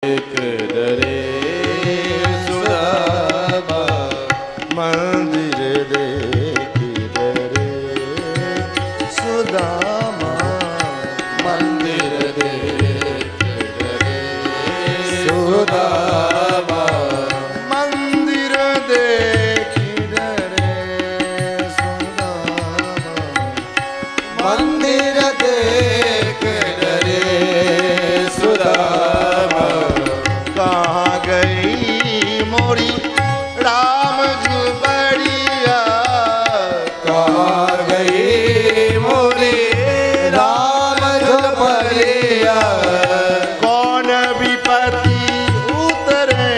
डरे सुदामा मंदिर देख डरे सुदामा मंदिर देख डरे सुदामा मंदिर देख डरे सुदामा मंदिर देख डरे सुदामा कहाँ गई मोरी राम झुबड़िया कहाँ गई मोरी राम झुबड़िया कौन विपत्ति उतरे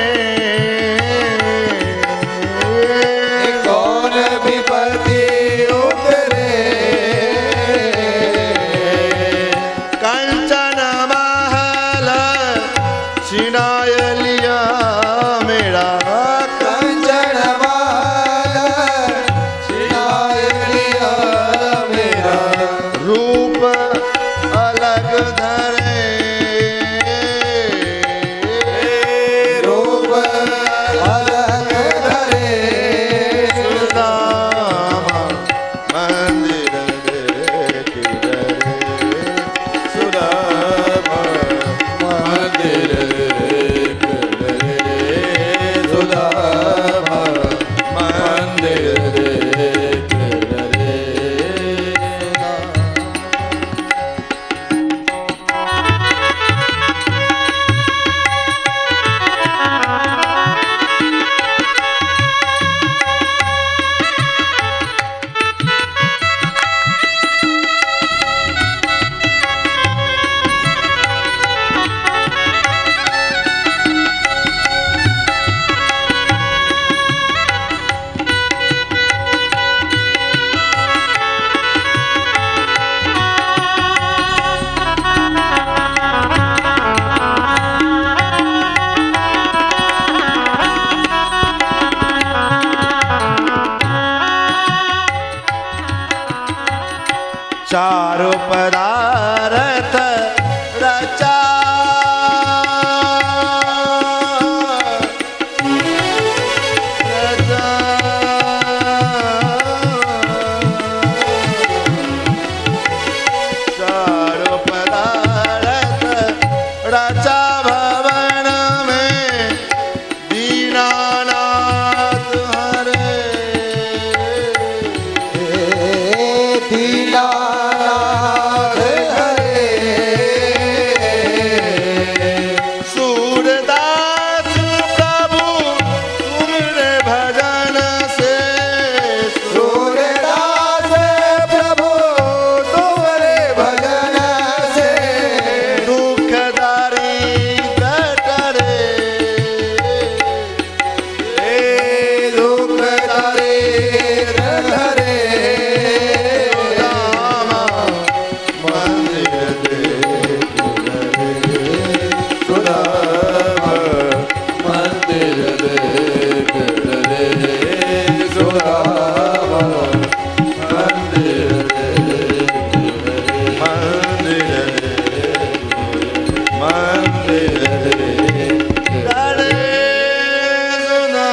कौन विपत्ति उतरे कंचन महल छिनाय लिया मेरा कंचन महल छिनाय लिया मेरा रूप अलग धरे रूप अलग धरे सुदामा मंदिर देख डरे सुदामा मंदिर देख डरे सुदामा मंदिर देख डरे चारों पदार्थ रचा रचा चारों पदार्थ रचा भवन में दीनानाथ हरे दीनानाथ हरे सूरदास प्रभु तुमरे भजन से सूरदास प्रभु तुमरे भजन से दुख दारिद्र टरे दुख दारिद्र हरे सुदामा मंदिर देख डरे सुदामा मंदिर देख डरे सुदामा मंदिर देख मंदिर देख डरे सुदामा।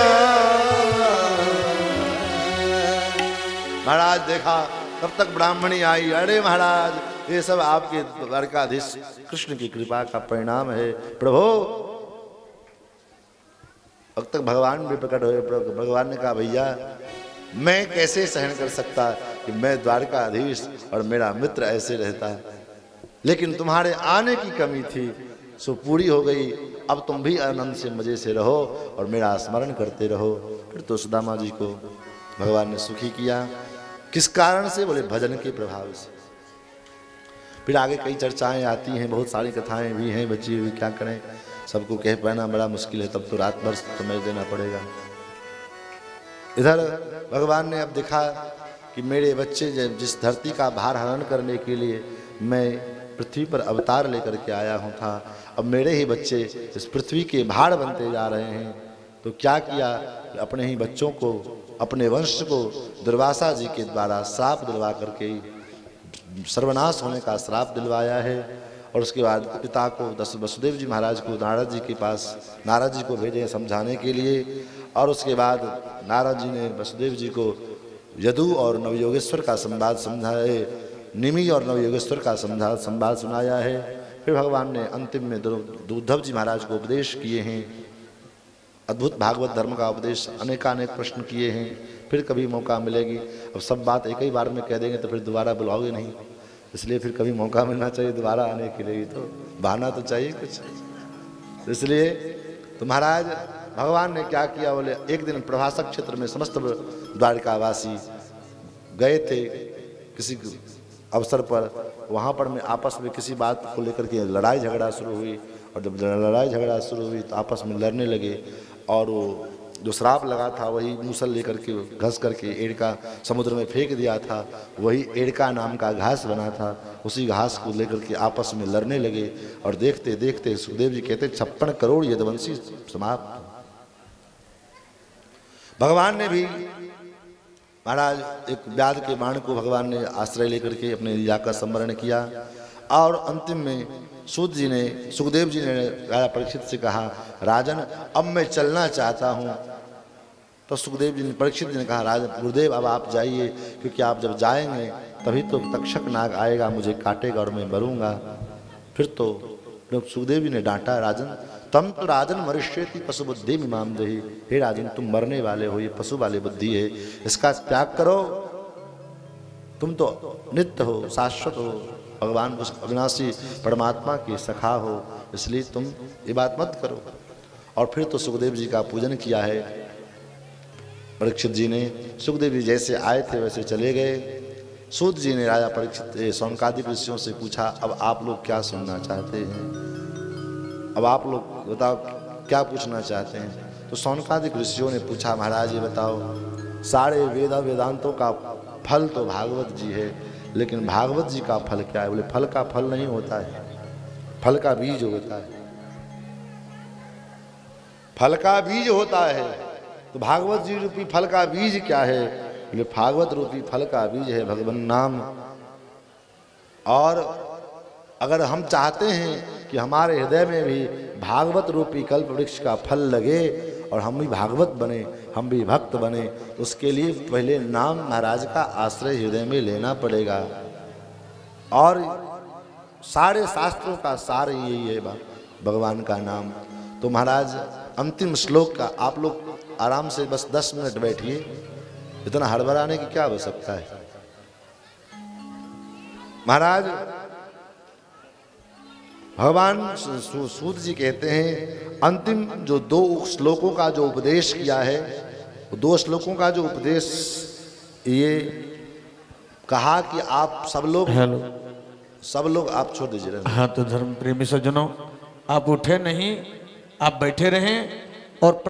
महाराज देखा तब तक ब्राह्मणी आई। अरे महाराज ये सब आपके द्वारकाधीश कृष्ण की कृपा का परिणाम है प्रभु। अब तक भगवान भी प्रकट हुए। भगवान ने कहा भैया मैं कैसे सहन कर सकता कि मैं द्वारकाधीश और मेरा मित्र ऐसे रहता, लेकिन तुम्हारे आने की कमी थी सो पूरी हो गई। अब तुम भी आनंद से मजे से रहो और मेरा स्मरण करते रहो। फिर तो सुदामा जी को भगवान ने सुखी किया। किस कारण से? बोले भजन के प्रभाव से। फिर आगे कई चर्चाएं आती हैं, बहुत सारी कथाएं भी हैं बची हुई, क्या करें सबको कह पाना बड़ा मुश्किल है, तब तो रात भर समय देना पड़ेगा। इधर भगवान ने अब देखा कि मेरे बच्चे जिस धरती का भार हरण करने के लिए मैं पृथ्वी पर अवतार लेकर के आया हूँ था, अब मेरे ही बच्चे इस पृथ्वी के भार बनते जा रहे हैं। तो क्या किया, अपने ही बच्चों को, अपने वंश को दुर्वासा जी के द्वारा श्राप दिलवा करके सर्वनाश होने का श्राप दिलवाया है। और उसके बाद पिता को वसुदेव जी महाराज को नारद जी के पास नारद जी को भेजे समझाने के लिए। और उसके बाद नारद जी ने वसुदेव जी को यदु और नवयोगेश्वर का संवाद समझाए, निमि और नवयोगेश्वर का संवाद सुनाया है। फिर भगवान ने अंतिम में उद्धव जी महाराज को उपदेश किए हैं, अद्भुत भागवत धर्म का उपदेश, अनेकानेक प्रश्न किए हैं। फिर कभी मौका मिलेगी, अब सब बात एक ही बार में कह देंगे तो फिर दोबारा बुलाओगे नहीं, इसलिए फिर कभी मौका मिलना चाहिए दोबारा आने के लिए, तो बहाना तो चाहिए कुछ। इसलिए तो महाराज भगवान ने क्या किया, बोले एक दिन प्रभासक क्षेत्र में समस्त द्वारिकावासी गए थे किसी अवसर पर, वहाँ पर में आपस में किसी बात को लेकर के लड़ाई झगड़ा शुरू हुई। और जब लड़ाई झगड़ा शुरू हुई तो आपस में लड़ने लगे, और वो जो श्राप लगा था वही मूसल लेकर के घस करके एड़का समुद्र में फेंक दिया था, वही एड़का नाम का घास बना था, उसी घास को लेकर के आपस में लड़ने लगे। और देखते देखते सुखदेव जी कहते 56 करोड़ यदुवंशी समाप्त। भगवान ने भी महाराज एक व्याध के बाण को भगवान ने आश्रय लेकर के अपने लीला का संवरण किया। और अंतिम में सुखदेव जी ने राजा परीक्षित से कहा, राजन अब मैं चलना चाहता हूँ। तो सुखदेव जी ने परीक्षित जी ने कहा, राजन गुरुदेव अब आप जाइए, क्योंकि आप जब जाएंगे तभी तो तक्षक नाग आएगा, मुझे काटेगा और मैं मरूंगा। फिर तो सुखदेव जी ने डांटा, राजन तम तो राजन मरिष्येति पशु बुद्धि मीमाम देहि, हे राजन तुम मरने वाले हो, ये पशु वाली बुद्धि है, इसका त्याग करो, तुम तो नित्य हो, शाश्वत हो, भगवान उस अविनाशी परमात्मा के सखा हो, इसलिए तुम ये बात मत करो। और फिर तो सुखदेव जी का पूजन किया है परीक्षित जी ने। सुखदेव जी जैसे आए थे वैसे चले गए। सूत जी ने राजा परीक्षित शौनकादि ऋषियों से पूछा, अब आप लोग क्या सुनना चाहते हैं, अब आप लोग बताओ क्या पूछना चाहते हैं। तो शौनकादि ऋषियों ने पूछा, महाराज ये बताओ, सारे वेदांतों का फल तो भागवत जी है, लेकिन भागवत जी का फल क्या है। बोले फल का फल नहीं होता है, फल का बीज होता है, फल का बीज होता है। तो भागवत जी रूपी फल का बीज क्या है। बोले भागवत रूपी फल का बीज है भगवान नाम। और अगर हम चाहते हैं कि हमारे हृदय में भी भागवत रूपी कल्प वृक्ष का फल लगे और हम भी भागवत बने, हम भी भक्त बने, तो उसके लिए पहले नाम महाराज का आश्रय हृदय में लेना पड़ेगा। और सारे शास्त्रों का सार यही है भगवान का नाम। तो महाराज अंतिम श्लोक का आप लोग आराम से बस 10 मिनट बैठिए, इतना हड़बड़ाने की क्या आवश्यकता है। महाराज भगवान सूत जी कहते हैं, अंतिम जो 2 श्लोकों का जो उपदेश किया है, 2 श्लोकों का जो उपदेश ये कहा कि आप सब लोग आप छोड़ दीजिए। हाँ, तो धर्म प्रेमी सज्जनों, आप उठे नहीं, आप बैठे रहें और